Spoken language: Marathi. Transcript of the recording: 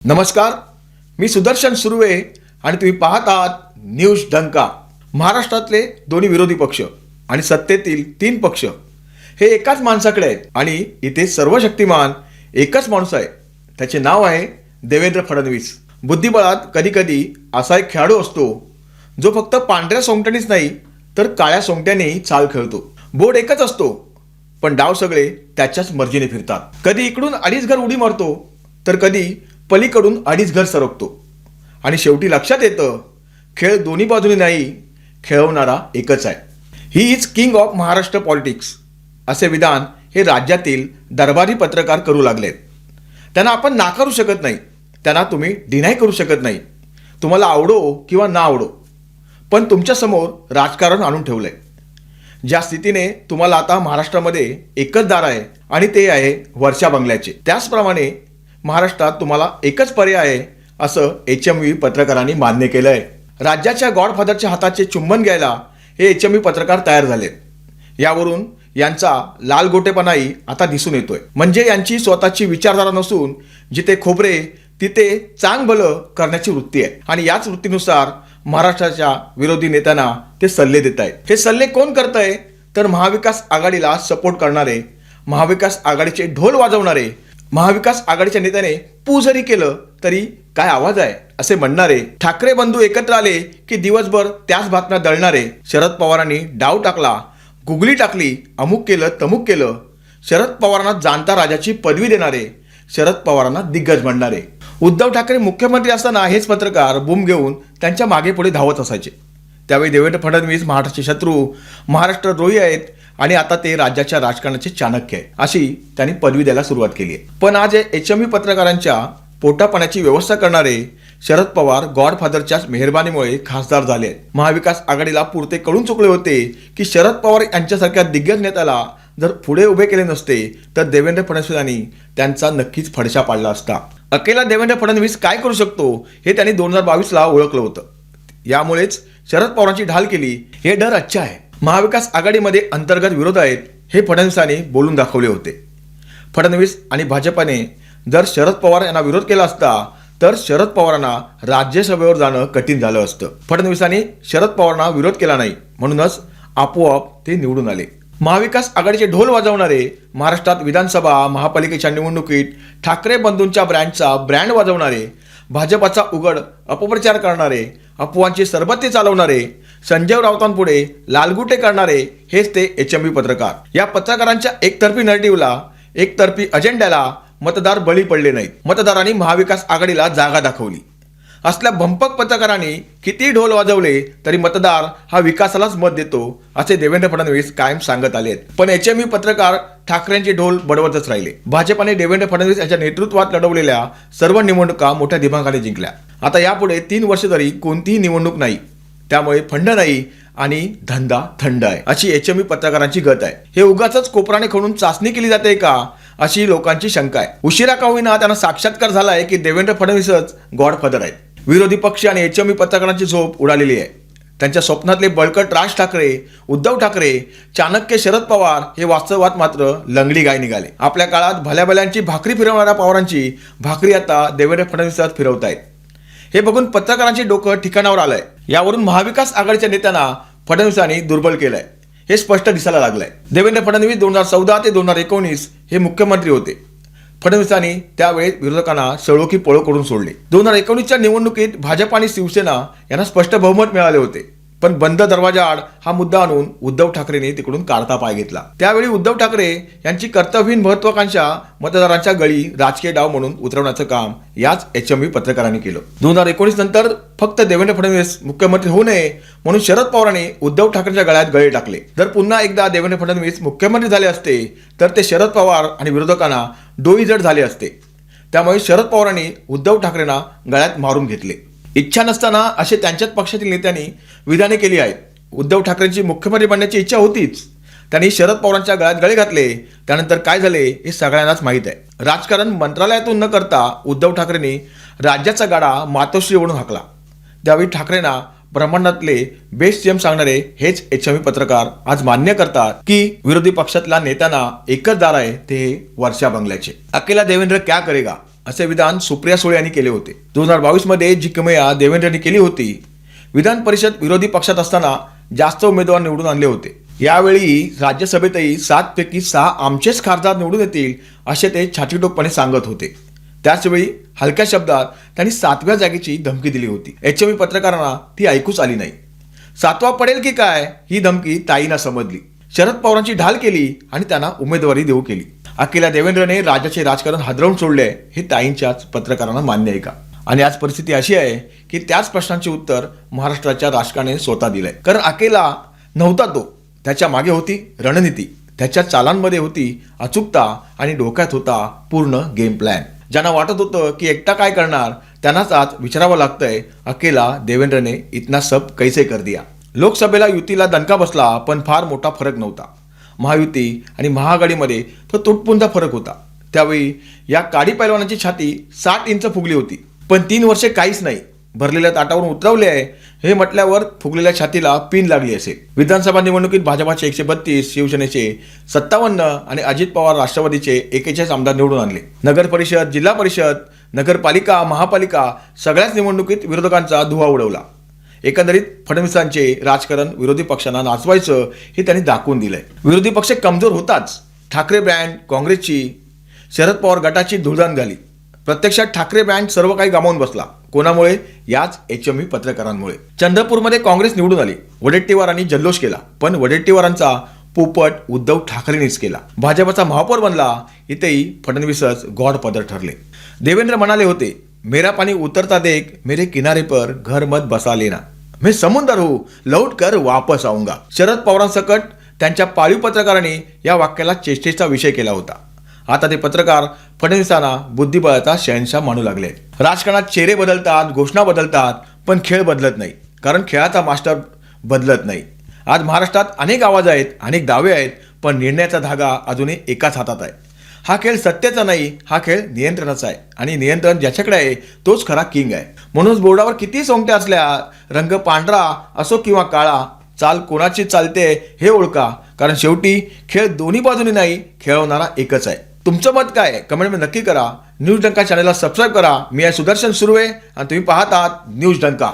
नमस्कार, मी सुदर्शन सुर्वे आणि तुम्ही पाहत आहात न्यूज डंका. महाराष्ट्रातले दोन्ही विरोधी पक्ष आणि सत्तेतील 3 पक्ष हे एकाच माणसाकडे आहेत आणि इथे सर्व शक्तिमान एकच माणूस आहे. त्याचे नाव आहे देवेंद्र फडणवीस. बुद्धिबळात कधी कधी असा एक खेळाडू असतो जो फक्त पांढऱ्या सोंगट्यानेच नाही तर काळ्या सोंगट्यानेही चाल खेळतो. बोर्ड एकच असतो पण डाव सगळे त्याच्याच मर्जीने फिरतात. कधी इकडून 2.5 घर उडी मारतो तर कधी पलीकडून 2.5 घर सरकतो आणि शेवटी लक्षात येतं खेळ दोन्ही बाजूने नाही, खेळवणारा एकच आहे. He is king of Maharashtra politics असे विधान हे राज्यातील दरबारी पत्रकार करू लागलेत. त्यांना आपण नाकारू शकत नाही, त्यांना तुम्ही डिनाय करू शकत नाही. तुम्हाला आवडो किंवा ना आवडो, पण तुमच्यासमोर राजकारण आणून ठेवलंय. ज्या स्थितीने तुम्हाला आता महाराष्ट्रामध्ये एकच दार आहे आणि ते आहे वरच्या बंगल्याचे. त्याचप्रमाणे महाराष्ट्रात तुम्हाला एकच पर्याय आहे असं HMV पत्रकारांनी मान्य केलं आहे. राज्याच्या गॉडफादरच्या हाताचे चुंबन घ्यायला हे HMV पत्रकार तयार झालेत. यावरून यांचा लालगोटेपणाही आता दिसून येतोय. म्हणजे यांची स्वतःची विचारधारा नसून जिथे खोबरे तिथे चांग भलं करण्याची वृत्ती आहे आणि याच वृत्तीनुसार महाराष्ट्राच्या विरोधी नेत्यांना ते सल्ले देत आहेत. हे सल्ले कोण करतंय तर महाविकास आघाडीला सपोर्ट करणारे, महाविकास आघाडीचे ढोल वाजवणारे, महाविकास आघाडीच्या नेत्याने पू जरी केलं तरी काय आवाज आहे असे म्हणणारे, ठाकरे बंधू एकत्र आले की दिवसभर त्याच बातम्या दळणारे, शरद पवारांनी डाव टाकला, गुगली टाकली, अमुक केलं तमुक केलं, शरद पवारांना जाणता राजाची पदवी देणारे, शरद पवारांना दिग्गज म्हणणारे. उद्धव ठाकरे मुख्यमंत्री असताना हेच पत्रकार बूम घेऊन त्यांच्या मागे पुढे धावत असायचे. त्यावेळी देवेंद्र फडणवीस महाराष्ट्राचे शत्रू, महाराष्ट्रद्रोही आहेत आणि आता ते राज्याच्या राजकारणाचे चाणक्य आहे अशी त्यांनी पदवी द्यायला सुरुवात केली आहे. पण आज HMV पत्रकारांच्या पोटापाण्याची व्यवस्था करणारे शरद पवार गॉडफादरच्याच मेहरबानीमुळे खासदार झाले आहेत. महाविकास आघाडीला पुरते कळून चुकले होते की शरद पवार यांच्यासारख्या दिग्गज नेत्याला जर पुढे उभे केले नसते तर देवेंद्र फडणवीसांनी त्यांचा नक्कीच फडशा पाडला असता. अकेला देवेंद्र फडणवीस काय करू शकतो हे त्यांनी 2022ला ओळखलं होतं. यामुळेच शरद पवारांची ढाल केली. हे डर अच्छा आहे. महाविकास आघाडीमध्ये अंतर्गत विरोध आहेत हे फडणवीसांनी बोलून दाखवले होते. फडणवीस आणि भाजपाने जर शरद पवार यांना विरोध केला असता तर शरद पवारांना राज्यसभेवर जाणं कठीण झालं असतं. फडणवीसांनी शरद पवारांना विरोध केला नाही म्हणूनच आपोआप ते निवडून आले. महाविकास आघाडीचे ढोल वाजवणारे, महाराष्ट्रात विधानसभा महापालिकेच्या निवडणुकीत ठाकरे बंधूंच्या ब्रँड वाजवणारे, भाजपाचा उघड अपप्रचार करणारे, अफवांची सरबत्ती चालवणारे, संजय राऊतांपुढे लालगुटे करणारे हेच ते HMV पत्रकार. या पत्रकारांच्या एकतर्फी नरेटिव्हला, एकतर्फी अजेंड्याला मतदार बळी पडले नाहीत. मतदारांनी महाविकास आघाडीला जागा दाखवली. असल्या भंपक पत्रकारांनी किती ढोल वाजवले तरी मतदार हा विकासालाच मत देतो असे देवेंद्र फडणवीस कायम सांगत आले आहेत. पण HMV पत्रकार ठाकरेंचे ढोल बडवतच राहिले. भाजपाने देवेंद्र फडणवीस यांच्या नेतृत्वात लढवलेल्या सर्व निवडणुका मोठ्या दिमागाने जिंकल्या. आता यापुढे 3 वर्ष तरी कोणतीही निवडणूक नाही, त्यामुळे फंड नाही आणि धंदा थंड आहे अशी HMV पत्रकारांची गत आहे. हे उगाचच कोपराने खणून चाचणी केली जाते का अशी लोकांची शंका आहे. उशिरा का होईना त्यांना साक्षात्कार झालाय की देवेंद्र फडणवीसच गॉडफादर आहेत. विरोधी पक्ष आणि HMV पत्रकारांची झोप उडालेली आहे. त्यांच्या स्वप्नातले बळकट राज ठाकरे, उद्धव ठाकरे, चाणक्य शरद पवार हे वास्तवात मात्र लंगडी गाय निघाले. आपल्या काळात भल्या भल्यांची भाकरी फिरवणाऱ्या पवारांची भाकरी आता देवेंद्र फडणवीसच फिरवतायत. हे बघून पत्रकारांचे डोकं ठिकाणावर आलंय. यावरून महाविकास आघाडीच्या नेत्यांना फडणवीसांनी दुर्बल केलंय हे स्पष्ट दिसायला लागलंय. देवेंद्र फडणवीस 2014 ते 2019 हे मुख्यमंत्री होते. फडणवीसांनी त्यावेळी विरोधकांना सळो की पळो करून सोडले. 2019च्या निवडणुकीत भाजप आणि शिवसेना यांना स्पष्ट बहुमत मिळाले होते. पण बंद दरवाजा आड हा मुद्दा आणून उद्धव ठाकरेंनी तिकडून काढता पाय घेतला. त्यावेळी उद्धव ठाकरे यांची कर्तव्यहीन महत्वाकांक्षा मतदारांच्या गळी राजकीय डाव म्हणून उतरवण्याचं काम याच HMV पत्रकारांनी केलं. 2019 नंतर फक्त देवेंद्र फडणवीस मुख्यमंत्री होऊ नये म्हणून शरद पवारांनी उद्धव ठाकरेंच्या गळ्यात गळे टाकले. जर पुन्हा एकदा देवेंद्र फडणवीस मुख्यमंत्री झाले असते तर ते शरद पवार आणि विरोधकांना डोईजड झाले असते. त्यामुळे शरद पवारांनी उद्धव ठाकरेंना गळ्यात मारून घेतले. इच्छा नसताना असे त्यांच्याच पक्षातील नेत्यांनी विधाने केली आहेत. उद्धव ठाकरेंची मुख्यमंत्री बनण्याची इच्छा होतीच. त्यांनी शरद पवारांच्या गळ्यात गळे घातले. त्यानंतर काय झाले हे सगळ्यांनाच माहीत आहे. राजकारण मंत्रालयातून न करता उद्धव ठाकरेंनी राज्याचा गाडा मातोश्री ओढून हाकला. त्यावेळी ठाकरेंना ब्रह्मांडातले बेस्ट सीएम सांगणारे हेच HMV पत्रकार आज मान्य करतात की विरोधी पक्षातल्या नेत्यांना एकच दार आहे, ते वर्षा बंगल्याचे. अकेला देवेंद्र क्या करेगा. असे विधान सुप्रिया सुळे यांनी केले होते. 2022 मध्ये जी किमया देवेंद्रनी केली होती. विधान परिषद विरोधी पक्षात असताना जास्त उमेदवार निवडून आणले होते. यावेळी राज्यसभेतही 7 पैकी 6 आमचेच खासदार निवडून येतील असे ते छातीटोकपणे सांगत होते. त्याचवेळी हलक्या शब्दात त्यांनी 7व्या जागेची धमकी दिली होती. HMV पत्रकारांना ती ऐकूच आली नाही. 7वा पडेल की काय ही धमकी ताईंना समजली. शरद पवारांची ढाल केली आणि त्यांना उमेदवारी देऊ केली. अखेर देवेंद्रने राज्याचे राजकारण हादरवून सोडले हे ताईंच्याच पत्रकारांना मान्य आहे का? आणि आज परिस्थिती अशी आहे की त्याच प्रश्नांचे उत्तर महाराष्ट्राच्या राजकारणाने स्वतः दिलंय. कारण अकेला नव्हता तो, त्याच्या मागे होती रणनीती, त्याच्या चालांमध्ये होती अचूकता आणि डोक्यात होता पूर्ण गेम प्लॅन. ज्यांना वाटत होतं की एकटा काय करणार त्यांनाच आज विचारावं लागतंय अकेला देवेंद्रने इतना सब कैसे कर दिया. लोकसभेला युतीला दणका बसला पण फार मोठा फरक नव्हता. महायुती आणि महाआघाडीमध्ये तो तुटपुंजा फरक होता. त्यावेळी या काडी पैलवानाची छाती 60 इंच फुगली होती. पण 3 वर्षे काहीच नाही, भरलेल्या ताटावरून उतरवले आहे हे म्हटल्यावर फुगलेल्या छातीला पिन लागली असेल. विधानसभा निवडणुकीत भाजपाचे 132, शिवसेनेचे 57 आणि अजित पवार राष्ट्रवादीचे 41 आमदार निवडून आणले. नगर परिषद, जिल्हा परिषद, नगरपालिका, महापालिका सगळ्याच निवडणुकीत विरोधकांचा धुव्वा उडवला. एकंदरीत फडणवीसांचे राजकारण विरोधी पक्षांना नाचवायचं हे त्यांनी दाखवून दिलंय. विरोधी पक्ष कमजोर होताच ठाकरे ब्रँड, काँग्रेसची, शरद पवार गटाची धुळदाण झाली. प्रत्यक्षात ठाकरे ब्रँड सर्व काही गमावून बसला. कोणामुळे? याच HMV पत्रकारांमुळे. चंद्रपूरमध्ये काँग्रेस निवडून आली. वडेट्टीवारांनी जल्लोष केला, पण वडेट्टीवारांचा पोपट उद्धव ठाकरेंनीच केला. भाजपचा महापौर बनला. इथेही फडणवीसच गॉडफादर ठरले. देवेंद्र म्हणाले होते, मेरा पानी उतरता देख मेरे किनारे पर घर मत बसा लेना, मैं समुंदर हूं लौट कर वापस आऊंगा. शरद पवारांसकट त्यांच्या पाळीव पत्रकारांनी या वाक्याला चेष्टेचा विषय केला होता. आता ते पत्रकार फडणवीसांना बुद्धिबळाचा शहनशाह मानू लागले. राजकारणात चेहरे बदलतात, घोषणा बदलतात, पण खेळ बदलत नाही. कारण खेळाचा मास्टर बदलत नाही. आज महाराष्ट्रात अनेक आवाज आहेत, अनेक दावे आहेत, पण निर्णयाचा धागा अजूनही एकाच हातात आहे. हा खेळ सत्तेचा नाही, हा खेळ नियंत्रणाचा आहे. आणि नियंत्रण ज्याच्याकडे आहे तोच खरा किंग आहे. म्हणूनच बोर्डावर किती सोंगट्या असल्या, रंग पांढरा असो किंवा काळा, चाल कोणाची चालते हे ओळखा. कारण शेवटी खेळ दोन्ही बाजूने नाही, खेळवणारा एकच आहे. तुमचं मत काय आहे कमेंटमध्ये नक्की करा. न्यूज डंका चॅनलला सबस्क्राईब करा. मी आहे सुदर्शन सुर्वे आणि तुम्ही पाहत आहात न्यूज डंका.